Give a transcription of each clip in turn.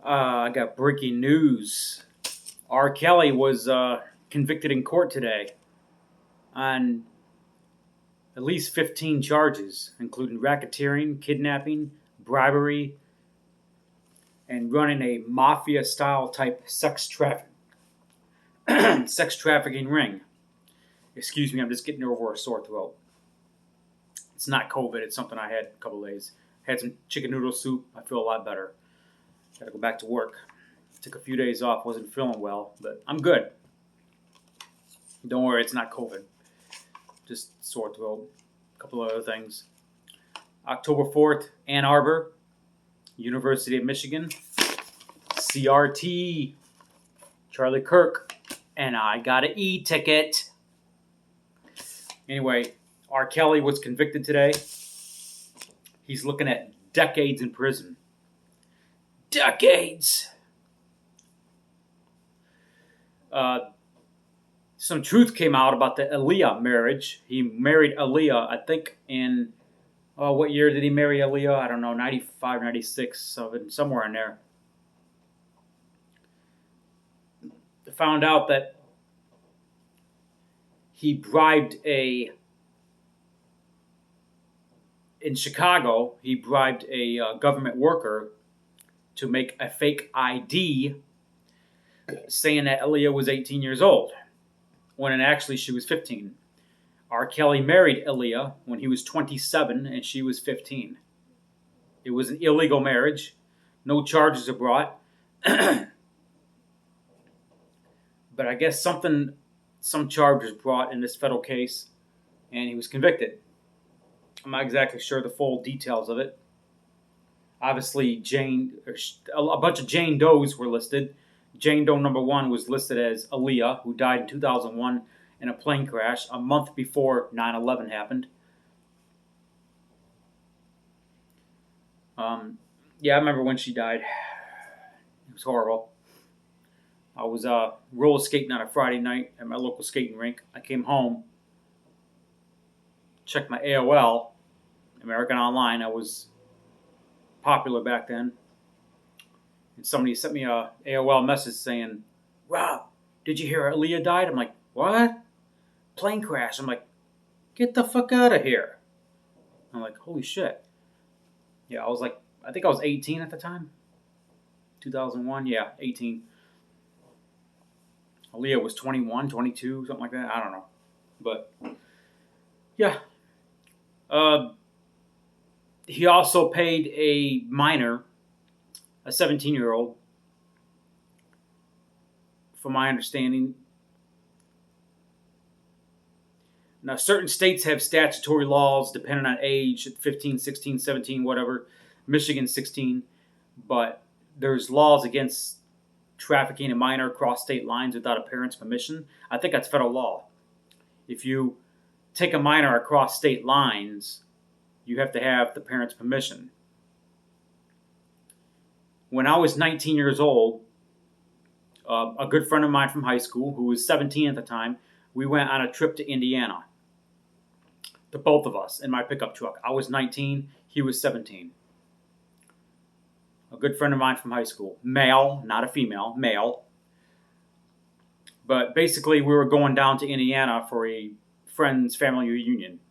I got breaking news. R. Kelly was convicted in court today on at least 15 charges, including racketeering, kidnapping, bribery, and running a mafia-style type sex trafficking ring. Excuse me, I'm just getting over a sore throat. It's not COVID. It's something I had a couple of days. Had some chicken noodle soup. I feel a lot better. Got to go back to work. Took a few days off. Wasn't feeling well, but I'm good. Don't worry, it's not COVID. Just sore throat. A couple of other things. October 4th, Ann Arbor, University of Michigan, CRT, Charlie Kirk, and I got an e-ticket. Anyway, R. Kelly was convicted today. He's looking at decades in prison. Decades! Some truth came out about the Aaliyah marriage. He married Aaliyah, I think, in... what year did he marry Aaliyah? I don't know, 95, 96, somewhere in there. Found out that he bribed in Chicago, he bribed a government worker to make a fake ID saying that Aaliyah was 18 years old, when actually she was 15. R. Kelly married Aaliyah when he was 27 and she was 15. It was an illegal marriage. No charges are brought. But I guess some charges brought in this federal case, and he was convicted. I'm not exactly sure the full details of it. Obviously, a bunch of Jane Does were listed. Jane Doe number 1 was listed as Aaliyah, who died in 2001 in a plane crash a month before 9/11 happened. Yeah, I remember when she died. It was horrible. I was roller skating on a Friday night at my local skating rink. I came home, checked my AOL, American Online. I was popular back then. And somebody sent me a AOL message saying, "Rob, did you hear Aaliyah died?" I'm like, "What? Plane crash." I'm like, "Get the fuck out of here." I'm like, "Holy shit." Yeah, I think I was 18 at the time. 2001, yeah, 18. Aaliyah was 21, 22, something like that. I don't know. But, yeah. He also paid a minor, a 17-year-old, from my understanding. Now, certain states have statutory laws depending on age, 15, 16, 17, whatever. Michigan, 16. But there's laws against trafficking a minor across state lines without a parent's permission. I think that's federal law. If you take a minor across state lines, you have to have the parent's permission. When I was 19 years old, a good friend of mine from high school, who was 17 at the time, we went on a trip to Indiana. The both of us in my pickup truck. I was 19, he was 17. A good friend of mine from high school. Male, not a female, male. But basically, we were going down to Indiana for a friend's family reunion.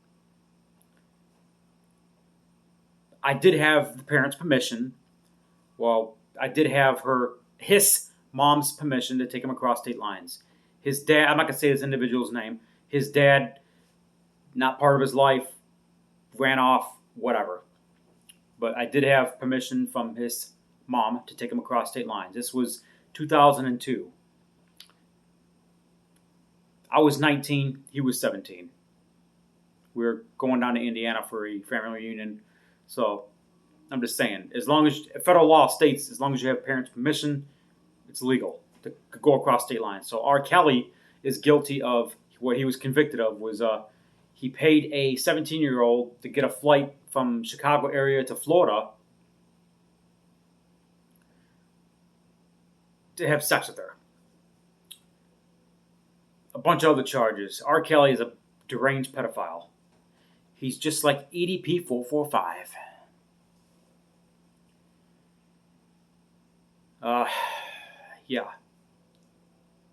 I did have the parents' permission. Well, I did have his mom's permission to take him across state lines. His dad, I'm not going to say this individual's name. His dad, not part of his life, ran off, whatever. But I did have permission from his mom to take him across state lines. This was 2002. I was 19. He was 17. We were going down to Indiana for a family reunion. So I'm just saying, as long as federal law states, as long as you have parents' permission, it's legal to go across state lines. So R. Kelly is guilty of what he was convicted of was he paid a 17-year-old to get a flight from Chicago area to Florida to have sex with her. A bunch of other charges. R. Kelly is a deranged pedophile. He's just like EDP 445. Yeah.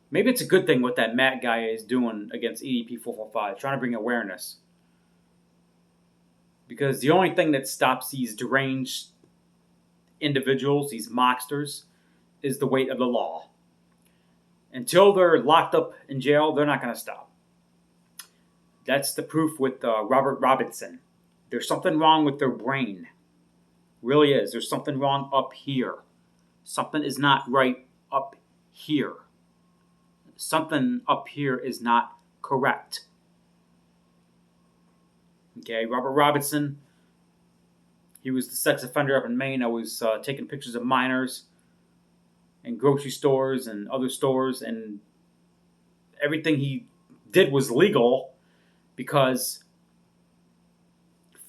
Maybe it's a good thing what that Matt guy is doing against EDP 445, trying to bring awareness. Because the only thing that stops these deranged individuals, these mocksters, is the weight of the law. Until they're locked up in jail, they're not going to stop. That's the proof with Robert Robinson. There's something wrong with their brain. Really is. There's something wrong up here. Something is not right up here. Something up here is not correct. Okay, Robert Robinson, he was the sex offender up in Maine. I was taking pictures of minors in grocery stores and other stores, and everything he did was legal because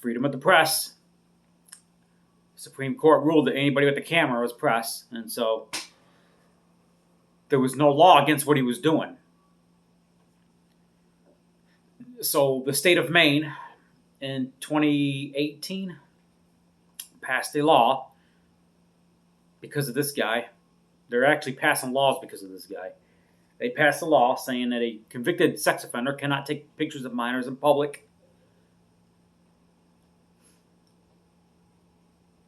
freedom of the press. Supreme Court ruled that anybody with a camera was press, and so there was no law against what he was doing. So the state of Maine in 2018 passed a law because of this guy. They're actually passing laws because of this guy. They passed a law saying that a convicted sex offender cannot take pictures of minors in public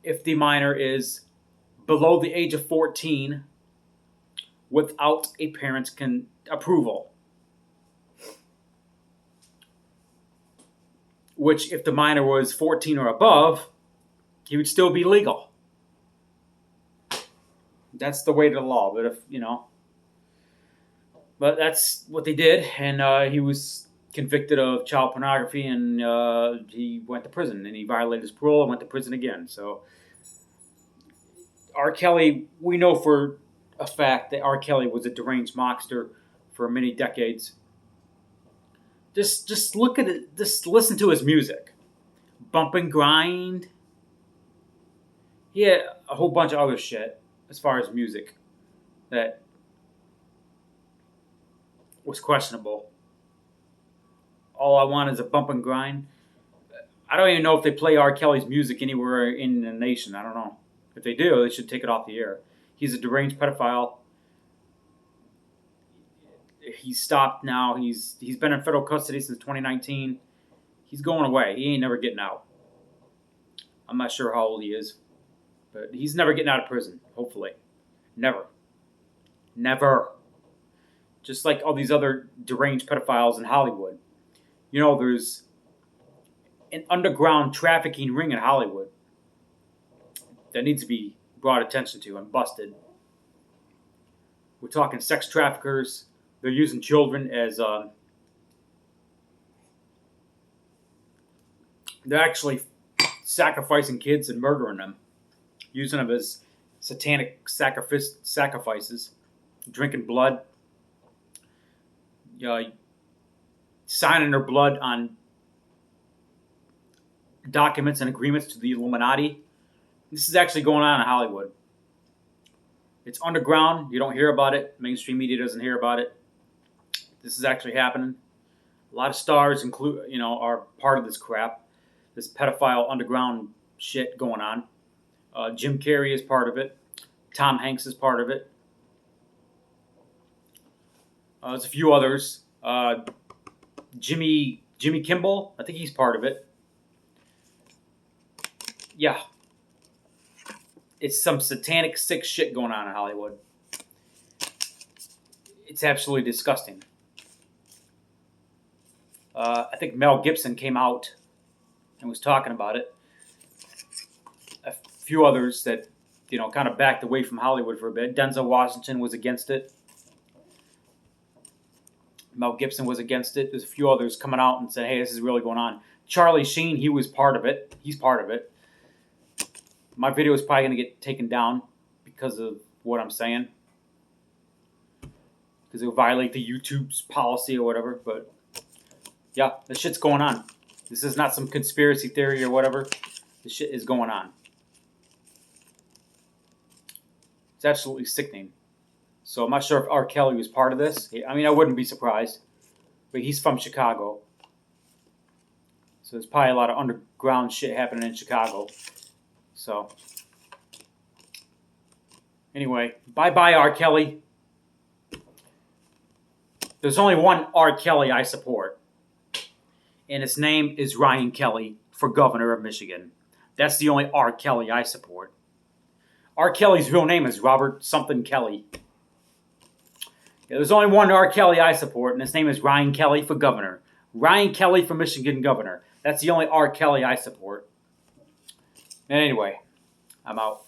if the minor is below the age of 14 without a parent's approval. Which, if the minor was 14 or above, he would still be legal. That's the way to the law. But if, but that's what they did, and he was convicted of child pornography, and he went to prison, and he violated his parole and went to prison again. So R. Kelly, we know for a fact that R. Kelly was a deranged mockster for many decades. Just look at it. Just listen to his music. Bump and Grind. He had a whole bunch of other shit as far as music that was questionable. All I Want Is a Bump and Grind. I don't even know if they play R. Kelly's music anywhere in the nation. I don't know. If they do, they should take it off the air. He's a deranged pedophile. He's stopped now. He's been in federal custody since 2019. He's going away. He ain't never getting out. I'm not sure how old he is, but he's never getting out of prison, hopefully. Never. Never. Just like all these other deranged pedophiles in Hollywood. There's an underground trafficking ring in Hollywood that needs to be brought attention to and busted. We're talking sex traffickers. They're using children as they're actually sacrificing kids and murdering them, using them as satanic sacrifices, drinking blood, signing their blood on documents and agreements to the Illuminati. This is actually going on in Hollywood. It's underground. You don't hear about it. Mainstream media doesn't hear about it. This is actually happening. A lot of stars are part of this crap. This pedophile underground shit going on. Jim Carrey is part of it. Tom Hanks is part of it. There's a few others. Jimmy Kimmel, I think he's part of it. Yeah. It's some satanic, sick shit going on in Hollywood. It's absolutely disgusting. I think Mel Gibson came out and was talking about it. A few others that, kind of backed away from Hollywood for a bit. Denzel Washington was against it. Mel Gibson was against it. There's a few others coming out and saying, hey, this is really going on. Charlie Sheen, he was part of it. He's part of it. My video is probably going to get taken down because of what I'm saying. Because it will violate the YouTube's policy or whatever. But, yeah, this shit's going on. This is not some conspiracy theory or whatever. This shit is going on. It's absolutely sickening. So I'm not sure if R. Kelly was part of this. I mean, I wouldn't be surprised. But he's from Chicago. So there's probably a lot of underground shit happening in Chicago. So, Anyway, bye-bye, R. Kelly. There's only one R. Kelly I support, and his name is Ryan Kelly for governor of Michigan. That's the only R. Kelly I support. R. Kelly's real name is Robert something Kelly. Yeah, there's only one R. Kelly I support, and his name is Ryan Kelly for governor. Ryan Kelly for Michigan governor. That's the only R. Kelly I support. And anyway, I'm out.